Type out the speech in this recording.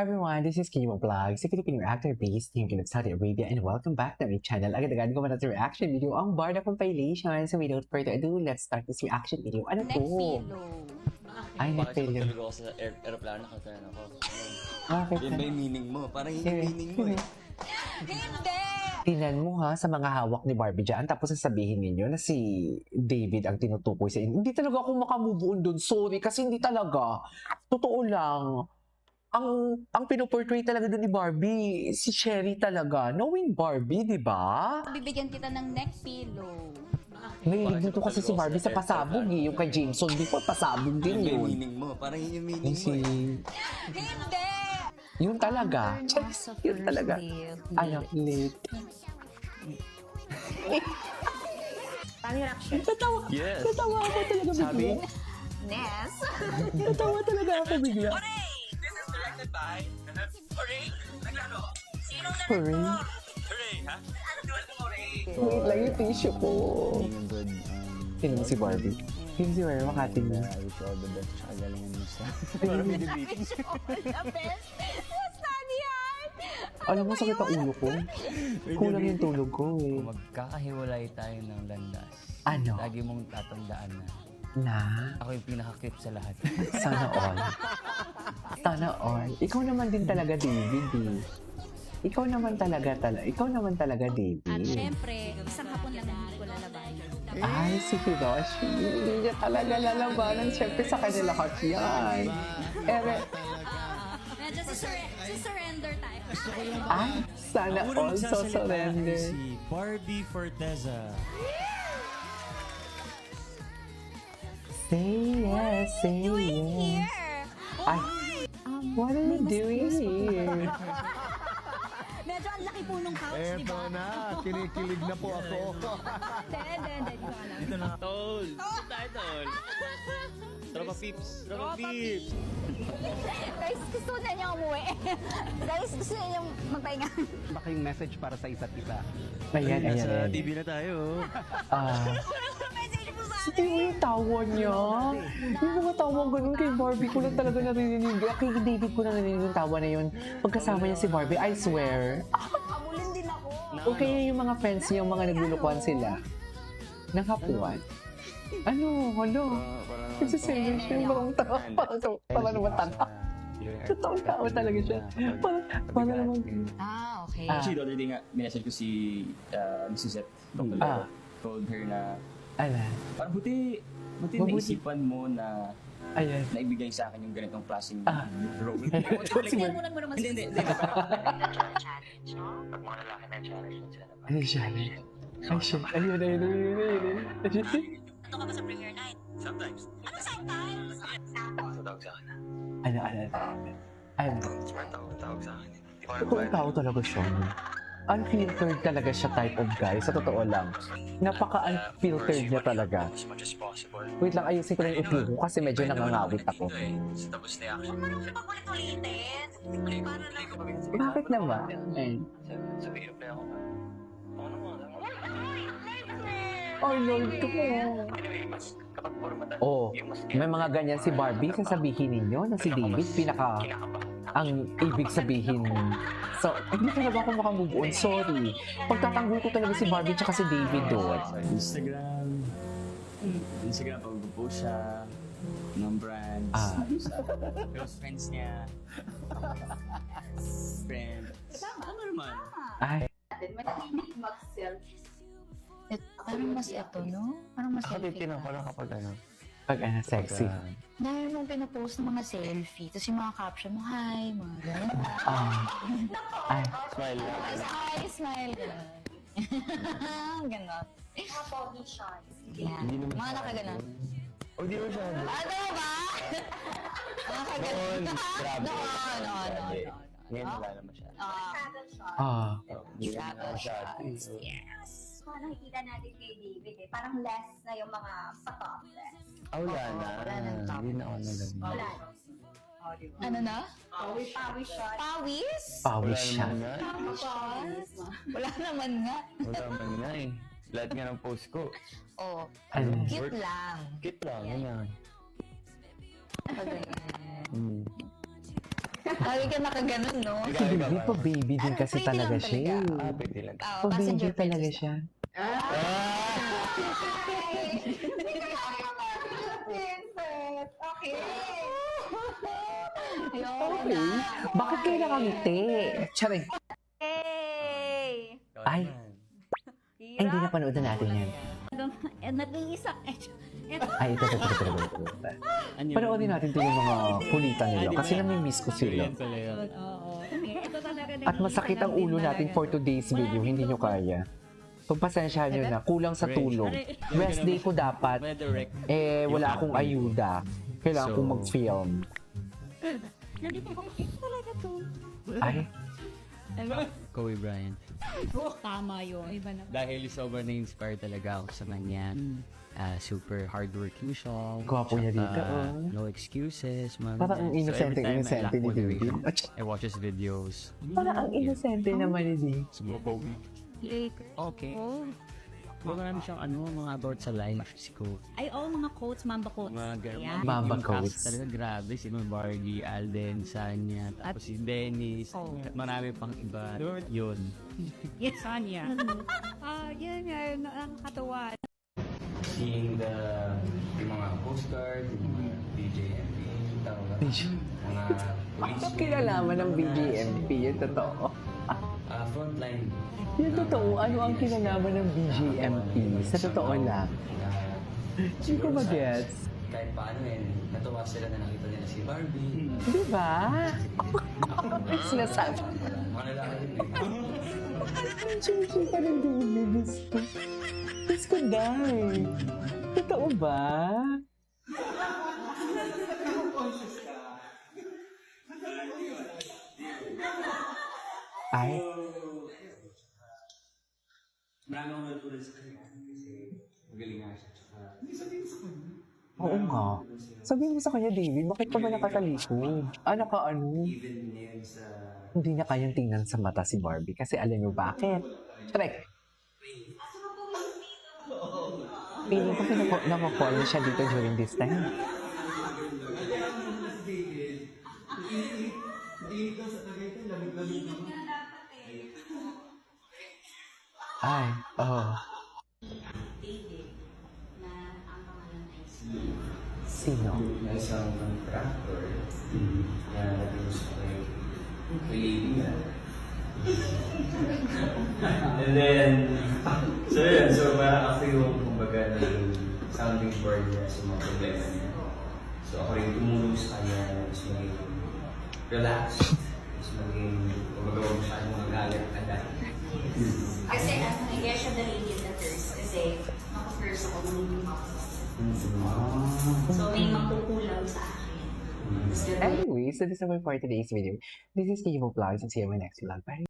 Hi everyone, this is Kimo Vlog, si Filipino actor based in Saudi Arabia, and welcome back to my channel. Agad-agad ko muna sa reaction video ang Barda compilation. So without further ado, let's start this reaction video. Ano Neck to? pillow. Ay, neck Bakit pillow. tulog ako sa aeroplano, nakatayan ako. Bakit? Yun ba yung meaning mo? Parang yun yung meaning mo eh. Hindi! Tingnan mo ha, sa mga hawak ni Barbie dyan, tapos sasabihin ninyo na si David ang tinutukoy sa inyo. Hindi talaga ako makamove on dun. Sorry, kasi hindi talaga. Totoo lang. Ang pinoportray talaga doon ni Barbie, si Sherry talaga. Knowing Barbie, di ba? Bibigyan kita ng neck pillow. Mahilig dito kasi si Barbie sa pasabog eh. Yung kay Jameson before, pasabog Yun din ba yung yun. meaning mo? Parang yun yung meaning Yung mo eh. Hindi! Yun talaga. Yun talaga. Anak, late. Paano yung reaction? Yes! Natawa ako talaga Sabi? bigla. Ness? Natawa talaga ako bigla. This is directed by Hooray! Nagano? Sinong Hooray. Hooray, ha? Ano naman mo, Hooray? Wait lang yung tissue ko. Yung good. Tingnan mo si Barbie. Tingnan si Barbie, makating na. I wish you all the best. Tsaka galingan mo siya. Saan yan? Alam mo, sakit ang ulo ko. Kulang yung tulog ko eh. Kung magkakahiwalay tayo ng landas, Ano? lagi mong tatandaan na Na? ako yung pinaka-cute sa lahat. Sana all. Sana all. Ikaw naman din talaga, David eh. Ikaw naman talaga, David. At syempre, isang hapon lang hindi ko lalaban. Ay, si Hiroshi. Hindi niya talaga lalabanan. Siyempre sa kanila lahat yan. Ere, Medyo surrender tayo. ay, sana all so surrender. Si Barbie Forteza. Say yes, say Doing yes. here? Ay, what are you doing here? Medyo ang laki po nung couch, di ba? na, kinikilig na po ako. Hindi ko alam. Tol! Tayo, tol! Tropa peeps! Tropa peeps! Guys, gusto na niya umuwi. Guys, gusto na niya magpahinga. Baka yung message para sa isa't isa. Ayan, ayan, Nasa ayan. TV na tayo. Message po sa Hindi mo yung tawa niya. Yung mga tawa ganun kay Barbie ko lang talaga naririnig. Kay David ko lang narinig yung tawa na yun. Pagkasama niya si Barbie, I swear. Abulin din ako. Okay, yung mga friends niya, yung mga naglulukuan sila. Nakapuan. Ano? Hala? Nagsisayang siya. Parang naman tanga. Totoong tao talaga siya. Parang naman. Ah, okay. Actually, the other day nga, minessage ko si Mrs. Z. Told her na, Ala. parang buti Mabuti. naisipan mo na Ayan. naibigay sa akin yung ganitong klaseng role. Tingnan mo naman Hindi. Ay, siya. Ay, siya. Ayun. Ano ka ba sa premiere night? Sometimes. Ano sometimes? Tawag sa akin. Ano. Smart tawag sa akin. Hindi ko Totoong tao talaga siya. Unfiltered talaga siya type of guy. Sa totoo lang. Napaka-unfiltered niya talaga. As much as possible. Wait lang, ayusin ko lang yung upo ko kasi medyo nangangawit ako. Tapos na action. ulitin. Para lang. Bakit naman? Ay. Sabi ko, play ako. Ako naman. Oh, Lord ko. Anyway, mas kapag format Oh, may mga ganyan si Barbie. Sasabihin ninyo na si David pinaka ang ibig sabihin. So, hindi talaga ako makamove on. Sorry. Pagtatanggol ko talaga si Barbie tsaka si David doon. Instagram, pag-post siya ng brands, sa close friends niya, friend. Ano naman? Ay, Parang mas ito, no? Parang mas selfie Titinan ko lang kapag ano. pag ano, sexy. Dahil mong pinapost ng mga selfie, tapos yung mga caption mo, hi, mga ganyan. Ay, Smile. Hi, smile, gano'n. Gano'n. Mga body shots. Yeah. Mga nakaganon. O di mo siya. Ano ba? Mga kaganon. Grabe. No. Ngayon wala naman siya. Travel shots. Yes. Nakikita natin kay David eh. Parang less na yung mga pa-topless. Wala na. Wala nang top. Hindi na ako nalagay. Wala. Ano na? Pawis shot. Pawis? pawis siya. Pawis? Wala naman nga. Wala naman nga eh. Lahat nga ng post ko. Oh, Ano? cute lang. Cute lang, yun yan. Pag ganyan. Lagi ka nakaganon, no? Si David, pa-baby din kasi Pretty talaga lang siya. talaga. Ah, pwede lang. Oh, Pa-baby passenger talaga princess. siya. Princess. Okay. Okay. Bakit kayo nakangiti? Charing. Hey! Ay, ay, hindi na panood na natin yan. Nag-iisa. Ay, ito. Ano yun? Panoodin natin ito yung mga kulitan nila kasi nami-miss ko sila. Yan pala yun. Ito talaga At masakit ang ulo natin for today's video, hindi nyo kaya. Pagpasensyahan nyo na, kulang sa tulog. Rest day ko dapat. May direct. Wala akong ayuda. Kailangan So- kong mag-film. talaga to. Ay, Kobe Bryant. Tama yun. Iba na. Dahil sobrang na-inspire talaga ako sa kanya. Super hardworking siya. Gwapo niya Tsaka dito, oh. No excuses, man. parang ang innocente every time I ni lack David. motivation, I watch his videos. Parang ang innocente naman ni David. Okay. Marami siyang mga about sa life, scope. Ay, mga quotes, mamba quotes. Mga ganun. Ayan. Mamba Yung quotes. cast talaga grabe. Si Barbie, Alden, Sanya, tapos si Dennis. At marami pang iba. Yun. Yes, Sanya. Yan nga, nakakatawa. Seeing yung mga postcard, yung mga BJMP, tawag ba? Mga police. Ang kinalaman ng BGMP, yung totoo. Frontline. Yung totoo, ano ang kinalaman ng BGMP? Sa totoo lang. Hindi ko mag-gets. Kahit paano natuwa sila na nakita nila si Barbie. Di ba? Sinasabi. Mga lalaki yun Chuchu pa ng David. Gusto ko dahil. Totoo ba? Ay, Marami akong natuloy sa kanya kasi magaling nga siya. oo nga. Sabihin mo sa kanya, David, bakit ka ba nakatalikod? Naka-ano? Even ngayon sa... Hindi niya kayang tingnan sa mata si Barbie kasi alam niyo bakit? Correct. Feeling ko pinapapall na siya dito during this time. Ay, oh. Sino? Na isang contractor na nag-gusto kay lady niya. And then, so yun, so parang ako yung kumbaga na yung sounding board niya sa mga problema niya. So ako rin tumulong sa kanya na mas maging relaxed, mas maging kumbaga huwag masyadong magalit agad. Kasi kaya siya the lady in the first. Kasi ako-first ako nung So may makukulang sa akin. Tapos ganun. Anyway, so this is my for today's video. This is Kivo Vlogs and see you in my next vlog. Bye!